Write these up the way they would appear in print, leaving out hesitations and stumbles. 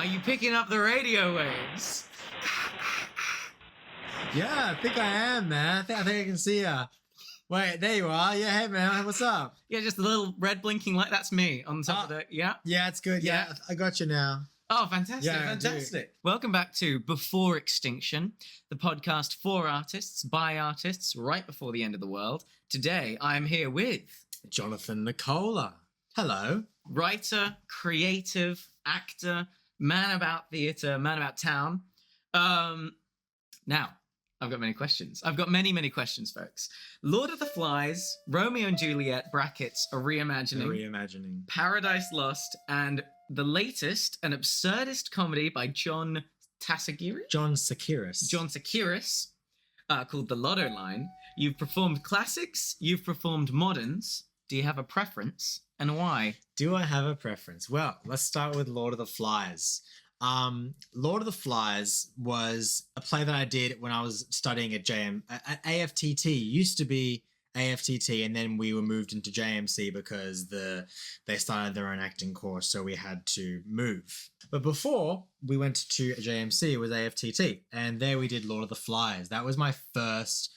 Are you picking up the radio waves? Yeah, I think I am, man. I think I can see ya. Wait, there you are. Yeah, hey, man. What's up? Yeah, just a little red blinking light. That's me on top of the... Yeah? Yeah, it's good. Yeah, I got you now. Oh, fantastic, Yeah, fantastic. Welcome back to Before Extinction, the podcast for artists, by artists, right before the end of the world. Today, I'm here with... Jonathon Nicola. Hello. Writer, creative, actor, man about theatre, man about town. Now, I've got many questions. I've got many, many questions, folks. Lord of the Flies, Romeo and Juliet, brackets, a reimagining. Paradise Lost, and the latest, an absurdist comedy by John Tsakiri? John Tsakiri. John Tsakiri, called The Lotto Line. You've performed classics, you've performed moderns. Do you have a preference, and why? Do I have a preference? Well, let's start with Lord of the Flies. Lord of the Flies was a play that I did when I was studying at AFTT. Used to be AFTT, and then we were moved into JMC because they started their own acting course, so we had to move. But before we went to JMC, it was AFTT, and there we did Lord of the Flies. That was my first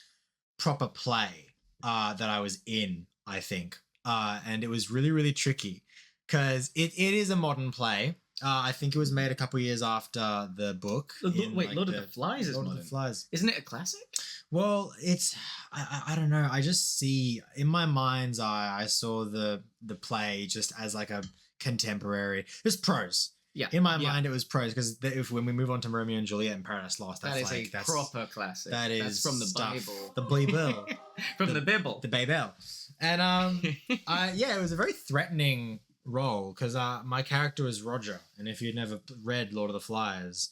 proper play that I was in, I think, and it was really, really tricky because it is a modern play. I think it was made a couple years after the book. Wait, Lord of the Flies is modern. Lord of the Flies. Isn't it a classic? Well, it's I don't know. I just see in my mind's eye, I saw the play just as like a contemporary. It was prose. Yeah. In my mind, it was prose because when we move on to Romeo and Juliet and Paradise Lost, that's proper classic. That's from the stuff, Bible. The Bible. The Bible. The Babel. And it was a very threatening role because my character was Roger, and if you'd never read Lord of the Flies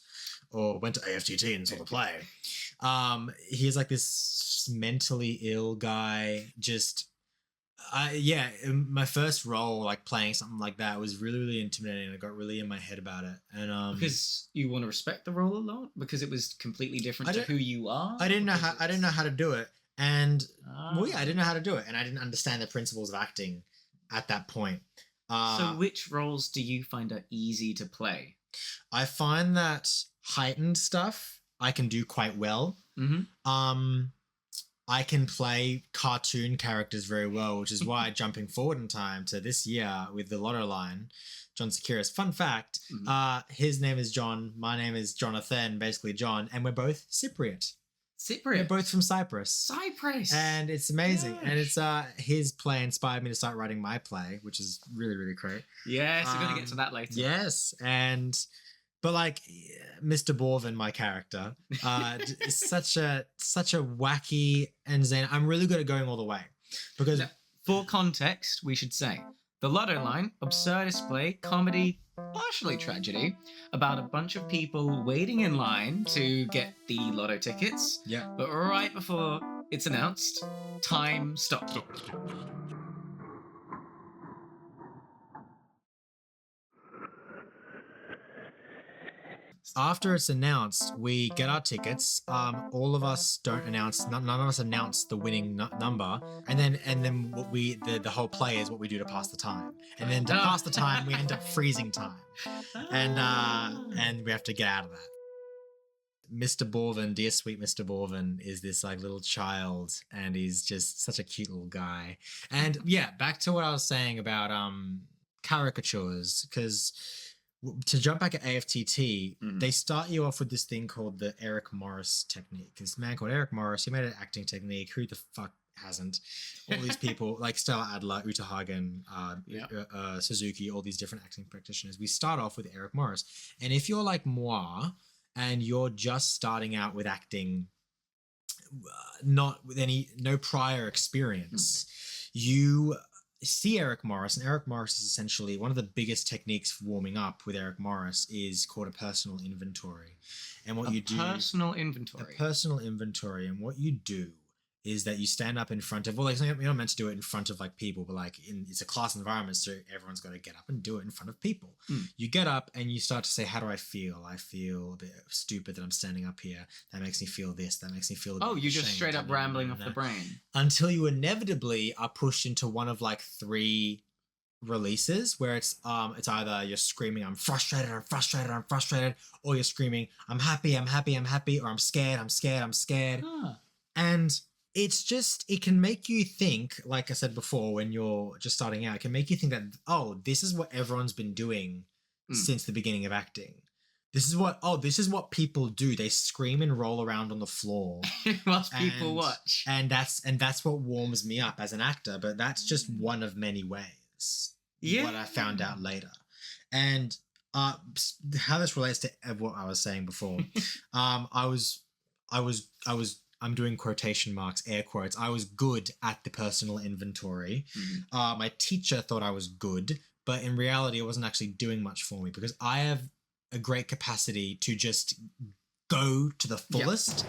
or went to AFTT and saw the play, he's like this mentally ill guy. My first role, like playing something like that, was really, really intimidating. I got really in my head about it, and because you want to respect the role a lot, because it was completely different to who you are. I didn't know how to do it, and I didn't know how to do it, and I didn't understand the principles of acting at that point. So which roles do you find are easy to play? I find that heightened stuff I can do quite well. Mm-hmm. I can play cartoon characters very well, which is why jumping forward in time to this year with the Lotto Line, John Tsakiri. Fun fact, his name is John, my name is Jonathon, basically John, and we're both Cypriot. We're both from Cyprus. And it's amazing. Gosh. And it's his play inspired me to start writing my play, which is really, really great. Yes, we're going to get to that later. Yes. But like Mr. Borvin, my character, is such a wacky and zen. I'm really good at going all the way. Because now, for context, we should say The Lotto Line, absurdist play, comedy, partially tragedy, about a bunch of people waiting in line to get the lotto tickets. Yeah. But right before it's announced, time stopped. After it's announced, we get our tickets. All of us don't announce. None of us announce the winning number, and then what the whole play is what we do to pass the time. And then to pass the time, we end up freezing time, and we have to get out of that. Mr. Borvin, dear sweet Mr. Borvin, is this like little child, and he's just such a cute little guy. And yeah, back to what I was saying about caricatures, because to jump back at AFTT, they start you off with this thing called the Eric Morris technique. This man called Eric Morris, he made an acting technique. Who the fuck hasn't? All these people like Stella Adler, Uta Hagen, Suzuki, all these different acting practitioners. We start off with Eric Morris. And if you're like moi and you're just starting out with acting, not with no prior experience, you see Eric Morris, and Eric Morris is essentially one of the biggest techniques for warming up with Eric Morris is called a personal inventory. And what you do... personal inventory. A personal inventory. And what you do is that you stand up in front of... Well, like, you're not meant to do it in front of, like, people, but, like, it's a class environment, so everyone's got to get up and do it in front of people. You get up and you start to say, how do I feel? I feel a bit stupid that I'm standing up here. That makes me feel this. That makes me feel a bit you're just straight up rambling off the brain. Until you inevitably are pushed into one of, like, three releases where it's either you're screaming I'm frustrated, or you're screaming I'm happy, or I'm scared. And it's just, it can make you think, like I said before, when you're just starting out, it can make you think that, oh, this is what everyone's been doing since the beginning of acting. This is what people do. They scream and roll around on the floor whilst people watch. And that's what warms me up as an actor, but that's just one of many ways. Yeah. What I found out later. And how this relates to what I was saying before. I'm doing quotation marks, air quotes. I was good at the personal inventory. My teacher thought I was good, but in reality, it wasn't actually doing much for me because I have a great capacity to just go to the fullest.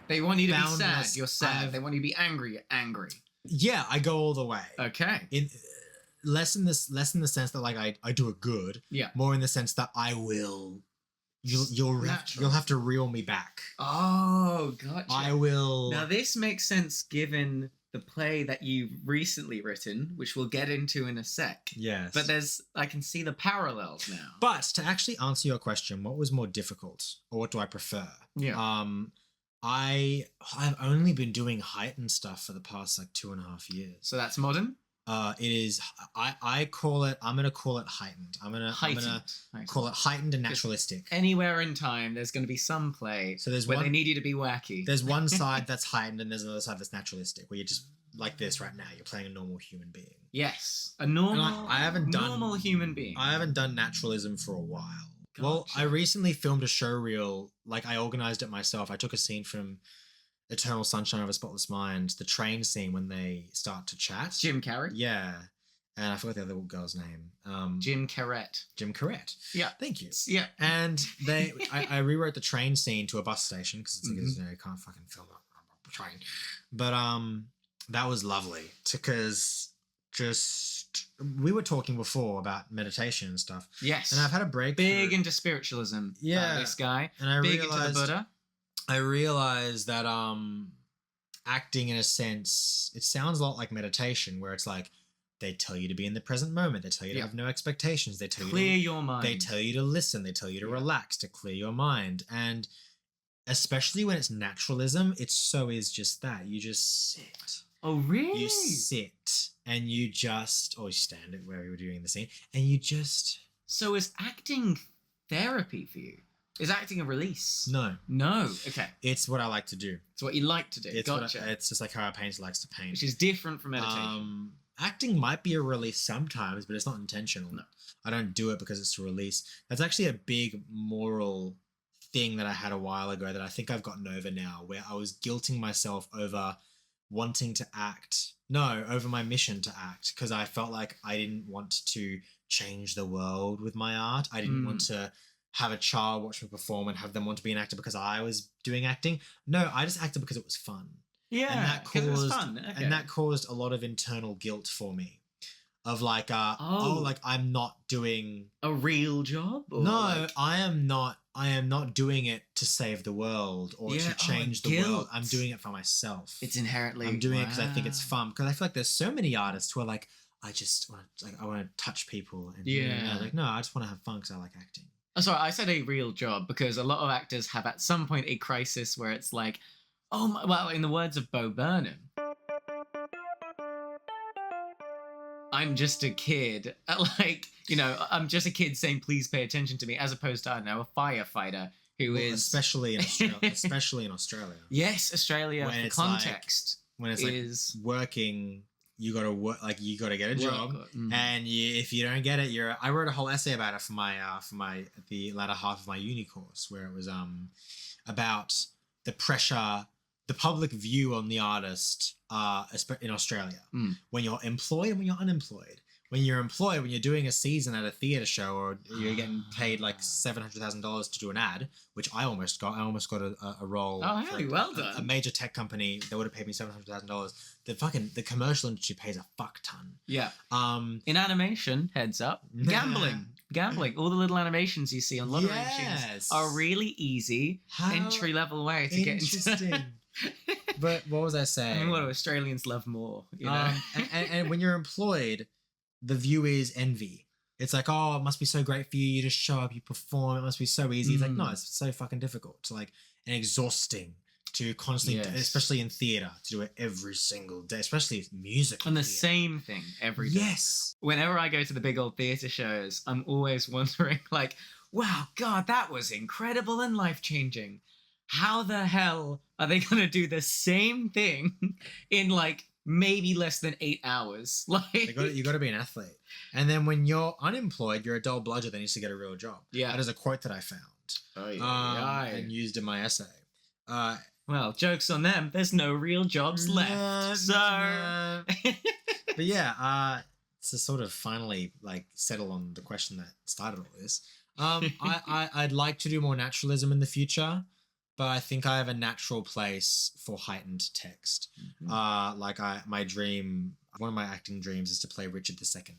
They want you to be sad, you're sad. They want you to be angry, you're angry. Yeah, I go all the way. Okay. Less in the sense that like I do it good. Yeah. More in the sense that I will. You'll have to reel me back. Oh, gotcha. I will. Now this makes sense given the play that you've recently written, which we'll get into in a sec. Yes. But I can see the parallels now. But to actually answer your question, what was more difficult, or what do I prefer? Yeah. I've only been doing heightened stuff for the past like 2.5 years. So that's modern? It is. I call it. I'm gonna call it heightened. I'm gonna call it heightened and naturalistic. Anywhere in time, there's going to be some play. So there's where they need you to be wacky. There's one side that's heightened, and there's another side that's naturalistic, where you're just like this right now. You're playing a normal human being. Yes, a normal. I haven't done normal human being. I haven't done naturalism for a while. Gotcha. Well, I recently filmed a show reel. Like I organized it myself. I took a scene from Eternal Sunshine of a Spotless Mind, the train scene when they start to chat. Jim Carrey? Yeah. And I forgot the other girl's name. Jim Carrette. Jim Carrette. Yeah. Thank you. Yeah. And I rewrote the train scene to a bus station because it's like, you can't fucking film a train. But that was lovely because we were talking before about meditation and stuff. Yes. And I've had a breakthrough. Big into spiritualism. Yeah. This guy. And I big into the Buddha. I realized that acting, in a sense, it sounds a lot like meditation, where it's like they tell you to be in the present moment, they tell you to have no expectations, they tell clear your mind, they tell you to listen, they tell you to relax, to clear your mind. And especially when it's naturalism, it so is just that. You just sit. Oh, really? You sit and you just, or you stand it where you were doing the scene, and you just. So is acting therapy for you? Is acting a release? No. No. Okay. It's what I like to do. It's what you like to do. Gotcha. It's just like how a painter likes to paint. Which is different from meditation. Acting might be a release sometimes, but it's not intentional. No. I don't do it because it's a release. That's actually a big moral thing that I had a while ago that I think I've gotten over now, where I was guilting myself over wanting to act. No, over my mission to act, because I felt like I didn't want to change the world with my art. I didn't want to have a child watch me perform and have them want to be an actor because I was doing acting. No, I just acted because it was fun. Yeah, because it was fun. Okay. And that caused a lot of internal guilt for me. Of like, like I'm not doing a real job. Or no, like... I am not doing it to save the world or to change the world. I'm doing it for myself. It's inherently. I'm doing it because I think it's fun. Because I feel like there's so many artists who are like, I want to touch people. And like, no, I just want to have fun because I like acting. Oh, sorry, I said a real job because a lot of actors have at some point a crisis where it's like, oh my, well, in the words of Bo Burnham, I'm just a kid. Like, I'm just a kid saying, please pay attention to me, as opposed to, I don't know, a firefighter who is... Especially in Australia. Yes, Australia, when for it's context. When it's is... like working... You gotta work, like you gotta get a job, and if you don't get it, I wrote a whole essay about it for the latter half of my uni course, where it was about the pressure, the public view on the artist in Australia when you're employed and when you're unemployed. When you're employed, when you're doing a season at a theatre show, or you're getting paid like $700,000 to do an ad, which I almost got. I almost got a role. Oh, hey, well done. A major tech company that would have paid me $700,000. The commercial industry pays a fuck ton. Yeah. In animation, heads up, gambling. All the little animations you see on lottery machines are really easy entry level way to get into. But what was I saying? I mean, what do Australians love more? And when you're employed, the view is envy. It's like, oh, it must be so great for you. You just show up, you perform. It must be so easy. It's like, no, it's so fucking difficult. It's like and exhausting to constantly, especially in theatre, to do it every single day, especially music. And the same thing every day. Yes. Whenever I go to the big old theatre shows, I'm always wondering, like, wow, God, that was incredible and life-changing. How the hell are they going to do the same thing in, like, maybe less than 8 hours? Like, you got to be an athlete. And then when you're unemployed, you're a dull bludger that needs to get a real job. Yeah. That is a quote that I found. Oh, yeah. And used in my essay. Well, joke's on them. There's no real jobs left. So... But yeah, to sort of finally, like, settle on the question that started all this, I'd like to do more naturalism in the future, but I think I have a natural place for heightened text. Mm-hmm. My dream, one of my acting dreams is to play Richard II.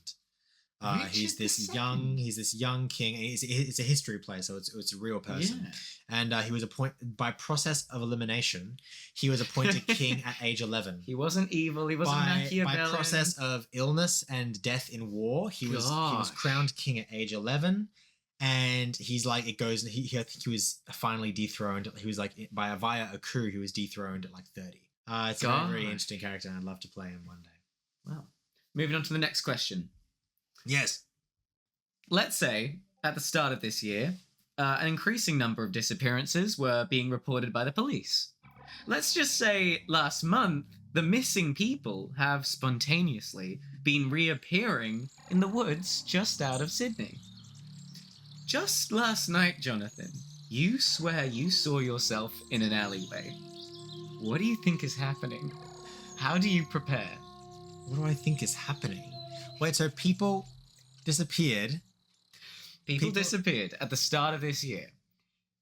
He's this young king. It's a history play, so it's a real person. Yeah. And he was appointed by process of elimination. He was appointed king at age 11. He wasn't evil. He wasn't Machiavellian. By process of illness and death in war, he was crowned king at age 11. And he's like, it goes. I think he was finally dethroned. He was like via a coup. He was dethroned at like 30. It's a very, very interesting character, and I'd love to play him one day. Well, moving on to the next question. Yes. Let's say at the start of this year, an increasing number of disappearances were being reported by the police. Let's just say last month, the missing people have spontaneously been reappearing in the woods just out of Sydney. Just last night, Jonathan, you swear you saw yourself in an alleyway. What do you think is happening? How do you prepare? What do I think is happening? Wait, so people disappeared? People disappeared at the start of this year.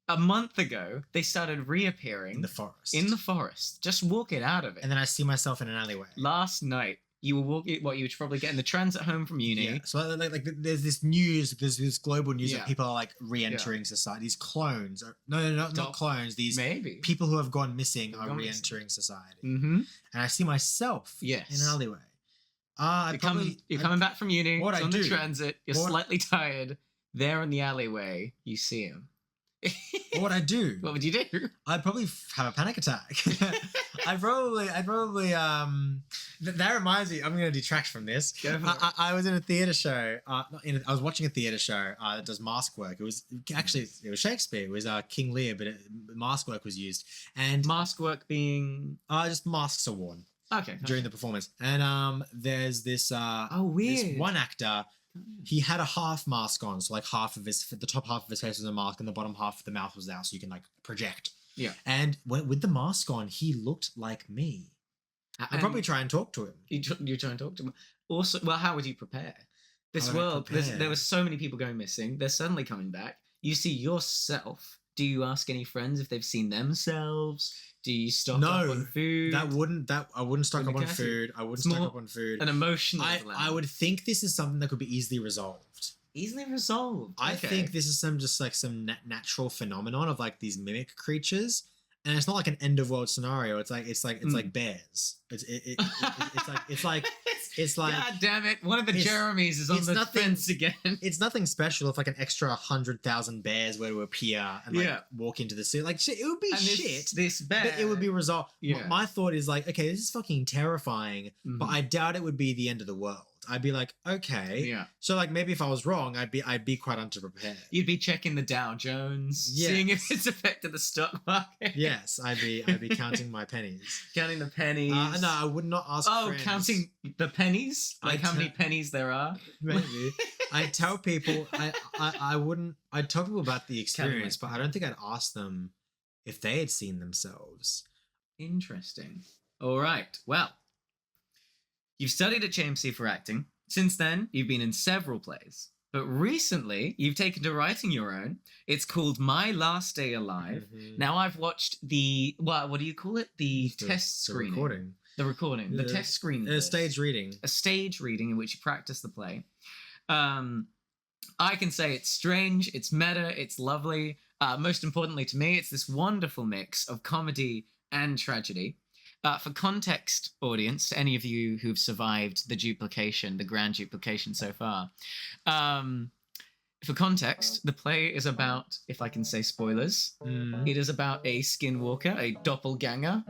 A month ago, they started reappearing in the forest. Just walking out of it. And then I see myself in an alleyway. Last night, you were walking. What you were probably getting the transit home from uni. Yeah. So like there's this global news that people are like re-entering society. These clones. Not clones. These people who have gone missing are re-entering society. Mm-hmm. And I see myself in an alleyway. You're coming back from uni. What on the transit. You're slightly tired. There in the alleyway, you see him. What would I do? What would you do? I'd probably have a panic attack. I'd probably that reminds me, I'm going to detract from this. I was in a theatre show. I was watching a theatre show that does mask work. It was Shakespeare. It was King Lear, but mask work was used. And mask work being just masks are worn. Okay. During the performance. And there's this weird. This one actor. He had a half mask on, so like the top half of his face was a mask and the bottom half of the mouth was out, so you can like project. Yeah. And with the mask on, he looked like me. I'd probably try and talk to him. You try and talk to him. Also, well, how would you prepare? There were so many people going missing. They're suddenly coming back. You see yourself. Do you ask any friends if they've seen themselves? Do you stock up on food? I wouldn't stock up on food. I wouldn't stock up on food. An emotional I would think this is something that could be easily resolved. Easily resolved. I think this is some natural phenomenon of like these mimic creatures. And it's not like an end of world scenario. It's like bears. It's like God damn it! One of the Jeremys is on the fence again. It's nothing special if like an extra 100,000 bears were to appear and walk into the city. Like shit, it would be shit. This bear, but it would be resolved. Yeah. My thought is like, okay, this is fucking terrifying, but I doubt it would be the end of the world. I'd be like, okay. Yeah. So like maybe if I was wrong, I'd be quite underprepared. You'd be checking the Dow Jones, seeing if it's affected the stock market. Yes, I'd be counting my pennies. Counting the pennies. No, I would not ask friends. Counting the pennies? Like how many pennies there are? Maybe. I'd tell people I'd tell people about the experience, but I don't think I'd ask them if they had seen themselves. Interesting. All right. Well, you've studied at JMC for acting. Since then, you've been in several plays. But recently, you've taken to writing your own. It's called My Last Day Alive. Mm-hmm. Now, I've watched what do you call it? The test screening. The recording. The test screening. A stage reading. A stage reading in which you practice the play. I can say it's strange, it's meta, it's lovely. Most importantly to me, it's this wonderful mix of comedy and tragedy. For context, audience, to any of you who've survived the grand duplication so far, for context, the play is about, if I can say spoilers, it is about a skinwalker, a doppelganger,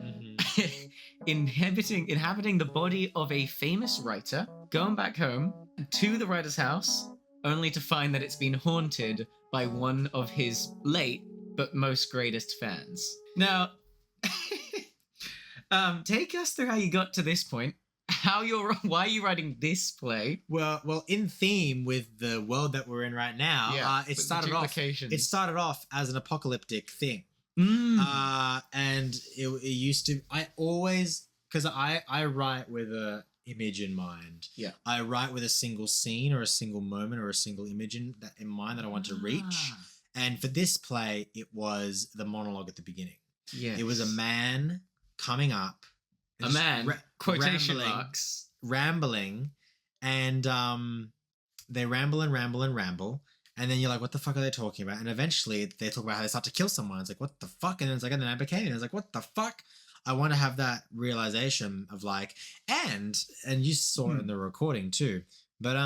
inhabiting the body of a famous writer, going back home to the writer's house, only to find that it's been haunted by one of his late but most greatest fans. Now, take us through how you got to this point. Why are you writing this play? Well, in theme with the world that we're in right now, it started off as an apocalyptic thing. And it used to. I always, because I write with a image in mind. Yeah. I write with a single scene or a single moment or a single image in mind that I want to reach. And for this play, it was the monologue at the beginning. Yeah. It was a man coming up. A man, quotation marks. Rambling, and they ramble. And then you're like, what the fuck are they talking about? And eventually they talk about how they start to kill someone. It's like, what the fuck? And then it's like, and then I became, and it's like, what the fuck? I want to have that realization of like, and you saw it in the recording too. But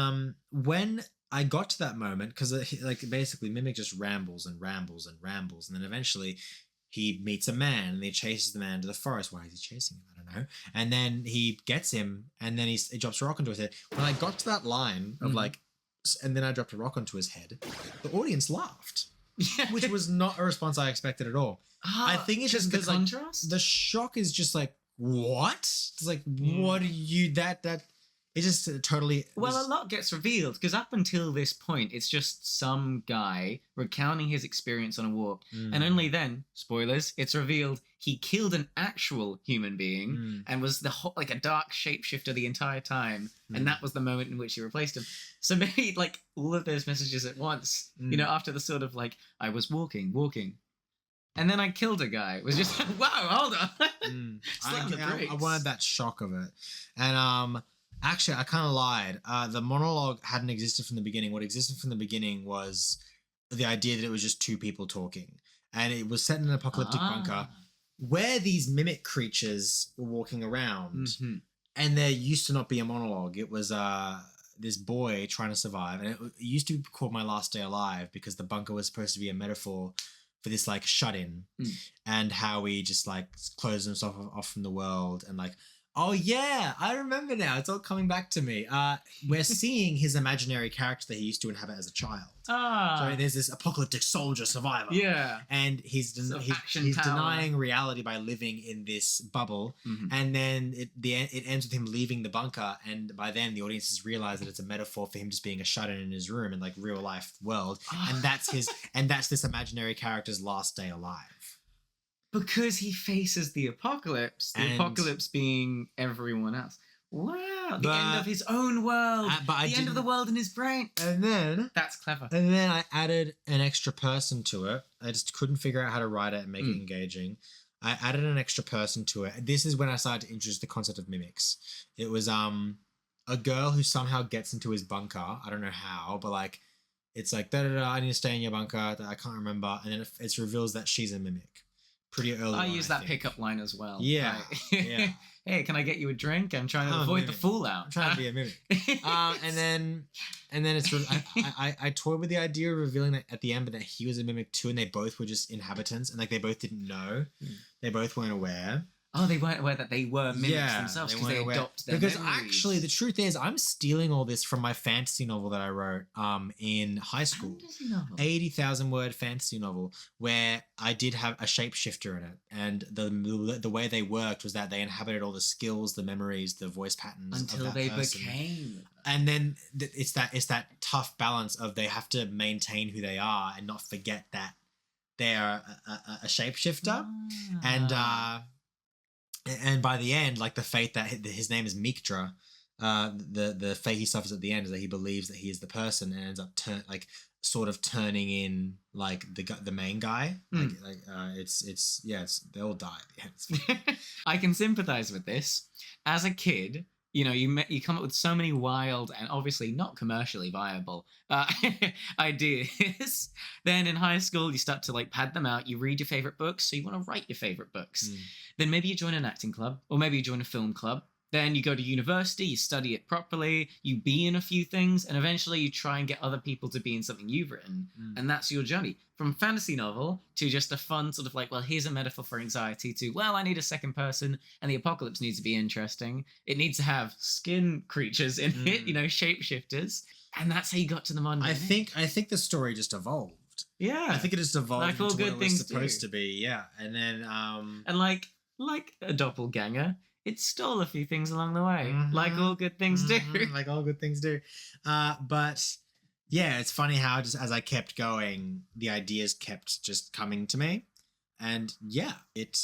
when I got to that moment, because like basically Mimic just rambles. And then eventually he meets a man and he chases the man to the forest. Why is he chasing him? I don't know. And then he gets him and then he drops a rock onto his head. When I got to that line of like, and then I dropped a rock onto his head, the audience laughed, which was not a response I expected at all. I think it's just because like, the shock is just like, what? It's like, what are you, it just totally... Well, a lot gets revealed, because up until this point, it's just some guy recounting his experience on a walk. And only then, spoilers, it's revealed he killed an actual human being and was like a dark shapeshifter the entire time. And that was the moment in which he replaced him. So maybe like all of those messages at once, you know, after the sort of like, I was walking, and then I killed a guy. It was just like, wow, hold on. I wanted that shock of it. And actually, I kind of lied. The monologue hadn't existed from the beginning. What existed from the beginning was the idea that it was just two people talking. And it was set in an apocalyptic bunker where these mimic creatures were walking around. And there used to not be a monologue. It was this boy trying to survive. And it used to be called My Last Day Alive because the bunker was supposed to be a metaphor for this like shut-in and how he just like closed himself off from the world and like, oh yeah, I remember now. It's all coming back to me. We're seeing his imaginary character that he used to inhabit as a child. So there's this apocalyptic soldier survivor. Yeah. And he's denying reality by living in this bubble. And then it ends with him leaving the bunker. And by then the audience has realized that it's a metaphor for him just being a shut-in in his room in like real life world. And that's this imaginary character's last day alive. Because he faces the apocalypse being everyone else. Wow, the end of his own world. The end of the world in his brain. And then... That's clever. And then I added an extra person to it. I just couldn't figure out how to write it and make it engaging. I added an extra person to it. This is when I started to introduce the concept of mimics. It was a girl who somehow gets into his bunker. I don't know how, but like, it's like, I need to stay in your bunker. I can't remember. And then it reveals that she's a mimic. Pretty early. I use that pickup line as well. Yeah. Yeah. Hey, can I get you a drink? I'm trying to avoid the fallout. I'm trying to be a mimic. And then it's I toyed with the idea of revealing that at the end, but that he was a mimic too, and they both were just inhabitants, and like they both didn't know. They both weren't aware. Oh, they weren't aware that they were mimics themselves because they adopt their Because memories. Actually, the truth is, I'm stealing all this from my fantasy novel that I wrote in high school. 80,000 word fantasy novel where I did have a shapeshifter in it, and the way they worked was that they inhabited all the skills, the memories, the voice patterns until of that they person. became. And then it's that tough balance of they have to maintain who they are and not forget that they're a shapeshifter. And by the end, like the fate that his name is Mikdra, the fate he suffers at the end is that he believes that he is the person and ends up sort of turning in like the main guy. They all die at the end. I can sympathize with this. As a kid, you come up with so many wild and obviously not commercially viable ideas. Then in high school, you start to like pad them out. You read your favorite books, so you want to write your favorite books. Then maybe you join an acting club, or maybe you join a film club. Then you go to university, you study it properly, you be in a few things, and eventually you try and get other people to be in something you've written. And that's your journey. From fantasy novel to just a fun sort of like, well, here's a metaphor for anxiety, to, well, I need a second person and the apocalypse needs to be interesting. It needs to have skin creatures in it, shapeshifters. And that's how you got to the mundane. I think the story just evolved. Yeah. I think it just evolved like all into good what it was things supposed to be. Yeah. And then and like a doppelganger, it stole a few things along the way, like all good things do. Like all good things do. But yeah, it's funny how just as I kept going, the ideas kept just coming to me. And yeah, it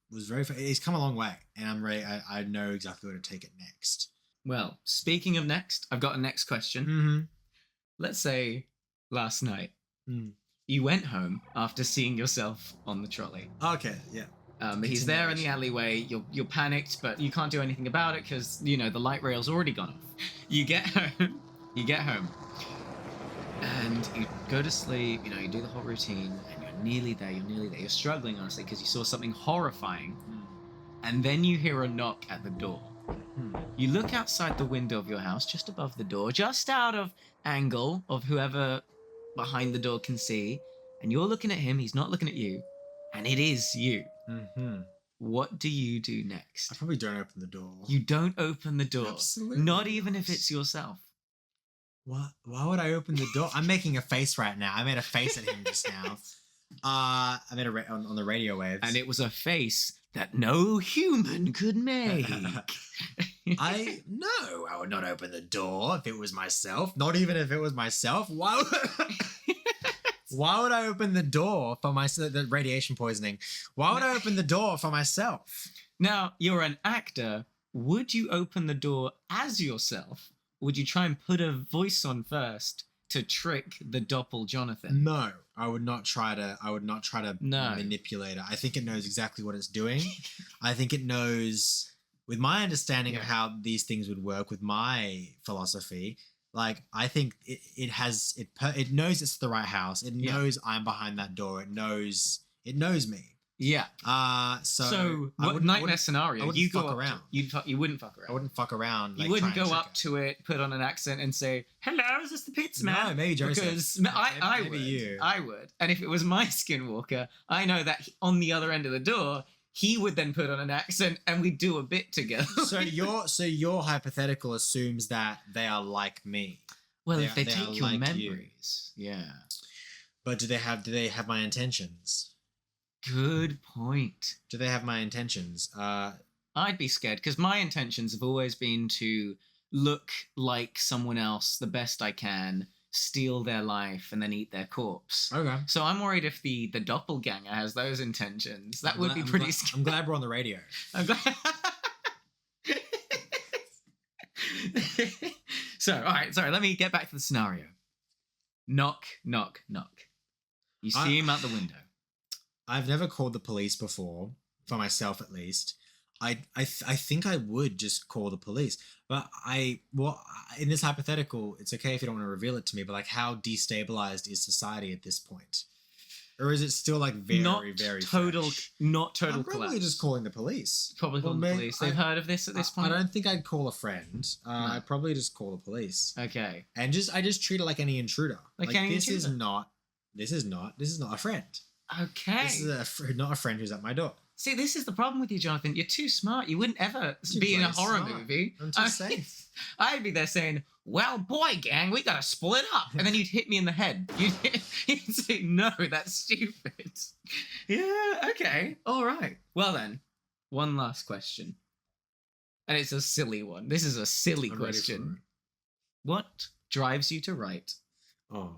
was it's come a long way. And I'm ready. I know exactly where to take it next. Well, speaking of next, I've got a next question. Let's say last night you went home after seeing yourself on the trolley. Okay, yeah. He's there in the alleyway. You're panicked, but you can't do anything about it because the light rail's already gone off. You get home, and you go to sleep. You do the whole routine, and you're nearly there. You're struggling honestly because you saw something horrifying, and then you hear a knock at the door. You look outside the window of your house, just above the door, just out of angle of whoever behind the door can see, and you're looking at him. He's not looking at you, and it is you. What do you do next? I probably don't open the door. You don't open the door. Absolutely not even if it's yourself. What? Why would I open the door? I'm making a face right now. I made a face at him just now. I made on the radio waves. And it was a face that no human could make. I would not open the door if it was myself. Not even if it was myself. Why would I open the door for the radiation poisoning? Why would I open the door for myself? Now, you're an actor. Would you open the door as yourself? Would you try and put a voice on first to trick the doppel Jonathan? No, I would not try to manipulate it. I think it knows exactly what it's doing. I think it knows, with my understanding of how these things would work, with my philosophy, like, I think it knows it's the right house. It knows I'm behind that door. It knows me. Yeah. So what nightmare scenario? You go around. You wouldn't fuck around. I wouldn't fuck around. You wouldn't go up to it, put on an accent, and say, "Hello, is this the pizza man?" No, maybe Joseph. Because I would. You. I would. And if it was my skinwalker, I know that on the other end of the door, he would then put on an accent, and we'd do a bit together. So your hypothetical assumes that they are like me. Well, if they take your like memories, yeah. But do they have my intentions? Good point. Do they have my intentions? I'd be scared because my intentions have always been to look like someone else the best I can, steal their life, and then eat their corpse. Okay. So I'm worried if the doppelganger has those intentions. That would be pretty scary. I'm glad we're on the radio. I'm glad. So, all right, sorry, let me get back to the scenario. Knock, knock, knock. You see him out the window. I've never called the police before, for myself at least. I think I would just call the police. But in this hypothetical, it's okay if you don't want to reveal it to me, but like, how destabilized is society at this point? Or is it still like very total fresh? Not total I'm probably collapse. just calling the police. Probably calling the police. They've heard of this at this point? I don't think I'd call a friend. No. I'd probably just call the police. Okay. And I just treat it like any intruder. Like any this intruder. This is not a friend. Okay. This is not a friend who's at my door. See, this is the problem with you, Jonathan. You're too smart. You wouldn't ever be in a horror movie. I'm too safe. I'd be there saying, "Well, boy, gang, we gotta split up," and then you'd hit me in the head. You'd say, "No, that's stupid." Yeah. Okay. All right. Well then, one last question, and it's a silly one. This is a silly question. What drives you to write? Oh.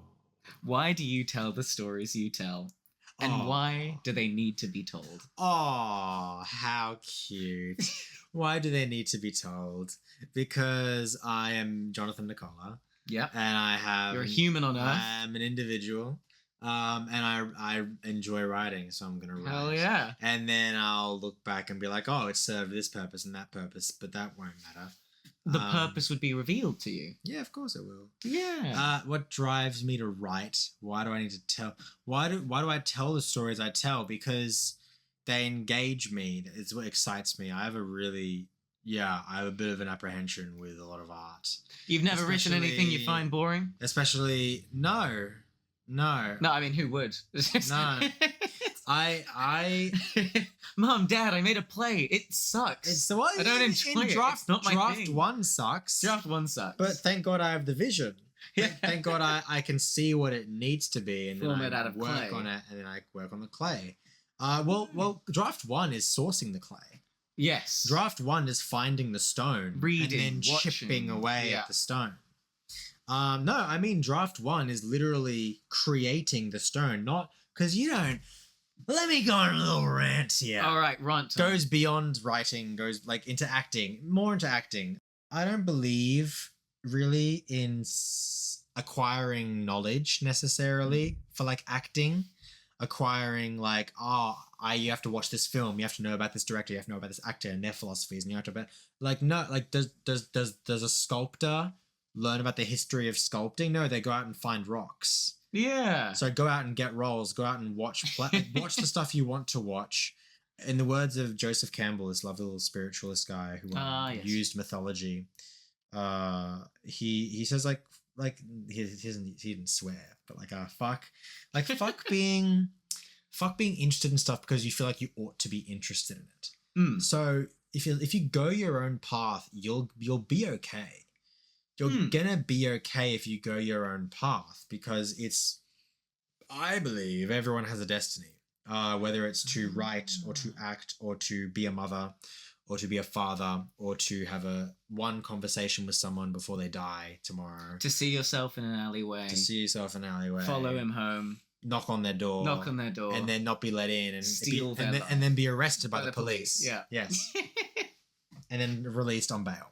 Why do you tell the stories you tell? And why do they need to be told? Oh, how cute. Why do they need to be told? Because I am Jonathon Nicola. Yep. And you're a human on Earth. I'm an individual. And I enjoy writing, so I'm going to write. Hell yeah. And then I'll look back and be like, oh, it served this purpose and that purpose, but that won't matter. the purpose would be revealed to you. Yeah, of course it will. Yeah. What drives me to write? Why do I need to tell? Why do I tell the stories I tell? Because they engage me. It's what excites me. I have a bit of an apprehension with a lot of art. You've never written anything you find boring? Especially, no. No, I mean, who would? No. I Mom, Dad, I made a play. It sucks. I don't enjoy it. It's not my draft thing. one sucks. Draft one sucks. But thank God I have the vision. Yeah. Thank God I can see what it needs to be, and Form then it out of work clay. on it, and then I work on the clay. Well, draft one is sourcing the clay. Yes. Draft one is finding the stone, reading, and then watching, chipping away at the stone. No, I mean draft one is literally creating the stone, not because you don't. Let me go on a little rant here. All right, rant. Goes beyond writing, goes like into acting, more into acting. I don't believe really in acquiring knowledge necessarily for like acting. Acquiring like, you have to watch this film, you have to know about this director, you have to know about this actor and their philosophies, and you have to does a sculptor learn about the history of sculpting? No, they go out and find rocks. Yeah. So go out and get roles. Go out and watch watch the stuff you want to watch. In the words of Joseph Campbell, this lovely little spiritualist guy who used mythology, he says like he didn't swear, but fuck being interested in stuff because you feel like you ought to be interested in it. So if you go your own path, you'll be okay. You're gonna be okay if you go your own path because I believe everyone has a destiny, whether it's to write or to act or to be a mother or to be a father or to have one conversation with someone before they die tomorrow. To see yourself in an alleyway. Follow him home. Knock on their door. And then not be let in and then be arrested by the police. Yeah. Yes. And then released on bail.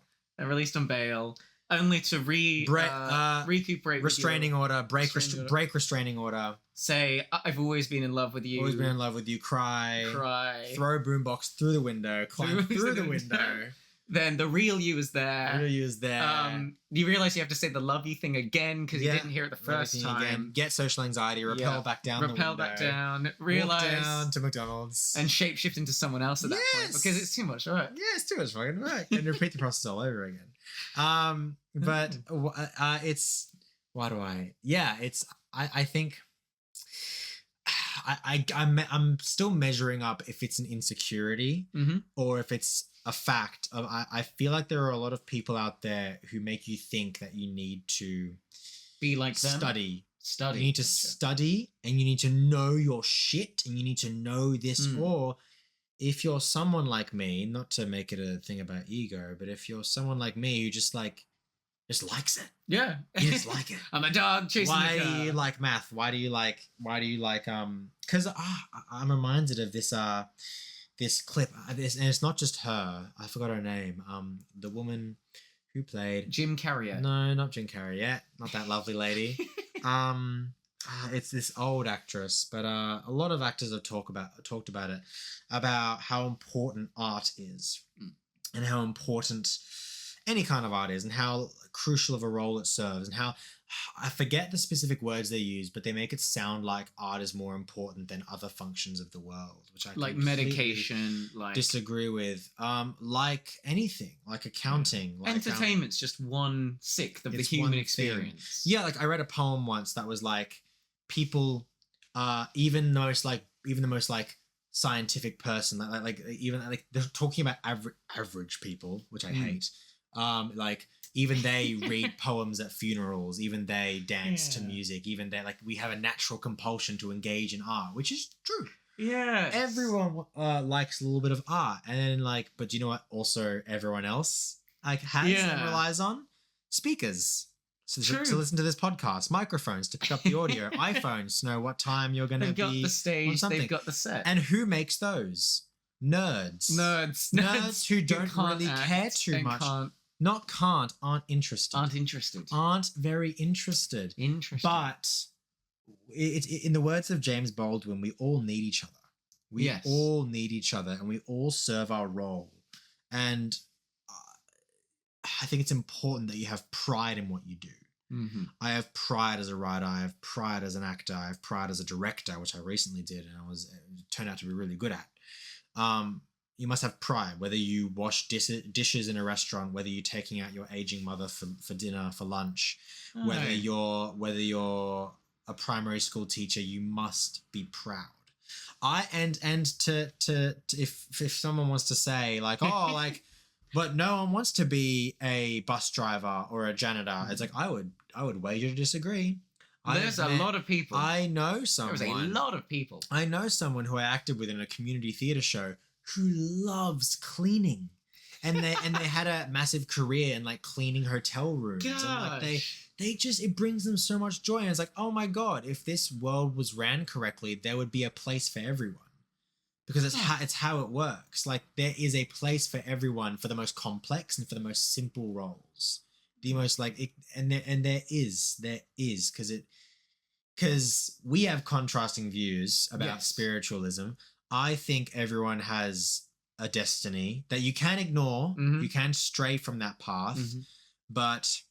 Only to recuperate restraining order, break restraining order. Say, I've always been in love with you. Always been in love with you. Cry. Throw a boombox through the window. Climb through the window. Then the real you is there. You realize you have to say the love you thing again because you didn't hear it the first time. Again. Get social anxiety. Rappel back down the window. Rappel back down. Realize. Walk down to McDonald's. And shapeshift into someone else at that point because it's too much work. Yeah, it's too much fucking work. And repeat the process all over again. But it's why do I? Yeah, it's I think I'm still measuring up if it's an insecurity or if it's a fact. I feel like there are a lot of people out there who make you think that you need to be like them. Study. You need to study and you need to know your shit and you need to know this. Or if you're someone like me, not to make it a thing about ego, but if you're someone like me who just likes it. Yeah. You just like it. I'm a dog chasing the car. Why do you like math? Why do you like because I'm reminded of this clip, and it's not just her. I forgot her name. The woman who played Jim Carrey. No, not Jim Carrey yet. Not that lovely lady. It's this old actress, but a lot of actors have talked about it, about how important art is, and how important any kind of art is, and how crucial of a role it serves, and how I forget the specific words they use, but they make it sound like art is more important than other functions of the world, which I like medication, like disagree with. Like anything, like accounting, like entertainment's just 1/6 of the human experience. Yeah, like I read a poem once that was like people, even the most scientific person, like they're talking about average people, which I hate. Like even they read poems at funerals, even they dance to music, even they we have a natural compulsion to engage in art, which is true. Yeah, everyone likes a little bit of art, and then but do you know what? Also, everyone else has and relies on speakers. To listen to this podcast, microphones to pick up the audio, iPhones to know what time you're going to be. They've got the stage, they've got the set. And who makes those? Nerds who don't really care too much. Aren't interested. Aren't very interested. But in the words of James Baldwin, we all need each other. We all need each other, and we all serve our role. And I think it's important that you have pride in what you do. Mm-hmm. I have pride as a writer. I have pride as an actor. I have pride as a director, which I recently did, and it turned out to be really good at. You must have pride, whether you wash dishes in a restaurant, whether you're taking out your aging mother for dinner, for lunch, whether you're a primary school teacher, you must be proud. If someone wants to say like, oh, like, but no one wants to be a bus driver or a janitor, it's like I would wager to disagree. There's a lot of people. I know someone. There's a lot of people. I know someone who I acted with in a community theatre show who loves cleaning, and they had a massive career in like cleaning hotel rooms. Gosh. And like they just, it brings them so much joy. And it's like, oh my God, if this world was ran correctly, there would be a place for everyone. Because it's how it works. Like there is a place for everyone for the most complex and for the most simple roles. The most like, there is because we have contrasting views about spiritualism. I think everyone has a destiny that you can ignore. Mm-hmm. You can stray from that path, mm-hmm. but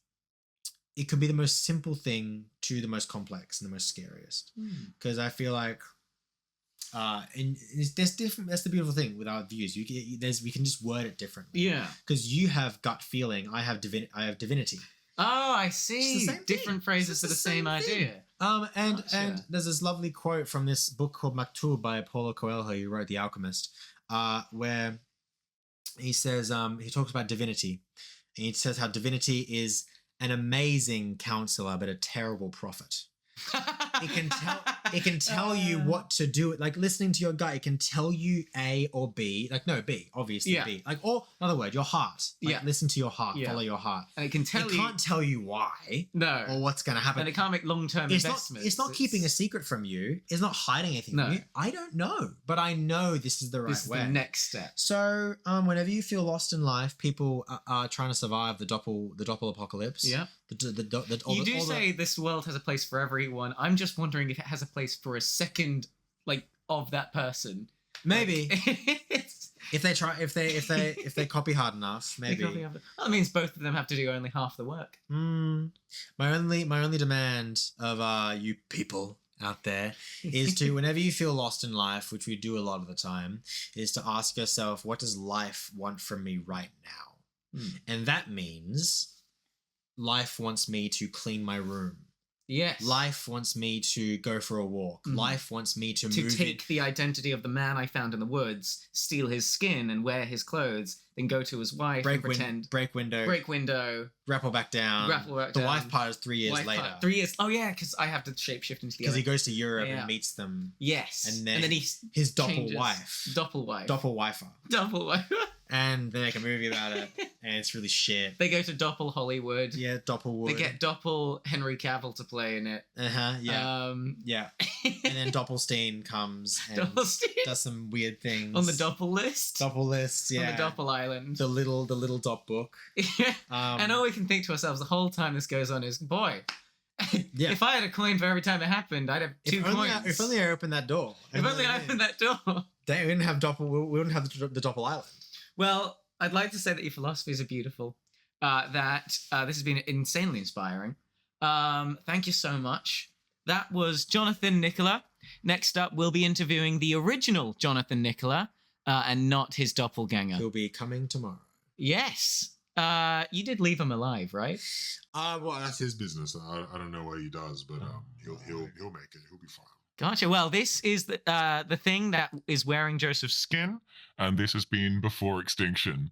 it could be the most simple thing to the most complex and the most scariest. Because I feel like, there's different. That's the beautiful thing with our views. We can just word it differently. Yeah. Because you have gut feeling. I have divinity. Oh, I see. Different phrases for the same idea. And there's this lovely quote from this book called Maktub by Paulo Coelho, who wrote The Alchemist, where he says, he talks about divinity, and he says how divinity is an amazing counselor but a terrible prophet. It can tell you what to do. Like listening to your gut, it can tell you A or B. Like no, B, obviously B. Like, or another word, your heart. Like listen to your heart, follow your heart. And it can tell you. It can't tell you why. No. Or what's going to happen. And it can't make long-term investments. It's not keeping a secret from you. It's not hiding anything from you. I don't know, but I know this is the right way. This is the next step. So, whenever you feel lost in life, people are trying to survive the doppel apocalypse. Yeah. You do say this world has a place for everyone. I'm just wondering if it has a place for a second, like, of that person. Maybe. If they copy hard enough, maybe. Well, that means both of them have to do only half the work. My only demand of you people out there is to, whenever you feel lost in life, which we do a lot of the time, is to ask yourself, what does life want from me right now? And that means life wants me to clean my room. Yes. Life wants me to go for a walk. Life wants me to take the identity of the man I found in the woods, steal his skin and wear his clothes, then go to his wife and pretend. Break window. Grapple back down. The wife part is 3 years later. 3 years. Oh yeah, because I have to shapeshift into the other. Because he goes to Europe and meets them. Yes. And then his doppelwife. Doppelwifer. And they make a movie about it, and it's really shit. They go to Doppel Hollywood. Yeah, Doppelwood. They get Doppel Henry Cavill to play in it. Yeah. Yeah. And then Doppelstein comes and does some weird things. On the Doppel list? Yeah. On the Doppel Island. The little Dop book. Yeah. And all we can think to ourselves the whole time this goes on is, boy, if I had a coin for every time it happened, I'd have two coins. If only I opened that door. We wouldn't have we wouldn't have the Doppel Island. Well, I'd like to say that your philosophies are beautiful, that this has been insanely inspiring. Thank you so much. That was Jonathon Nicola. Next up, we'll be interviewing the original Jonathon Nicola and not his doppelganger. He'll be coming tomorrow. Yes. You did leave him alive, right? Well, that's his business. I don't know what he does, but he'll make it. He'll be fine. Gotcha. Well, this is the thing that is wearing Joseph's skin, and this has been Before Extinction.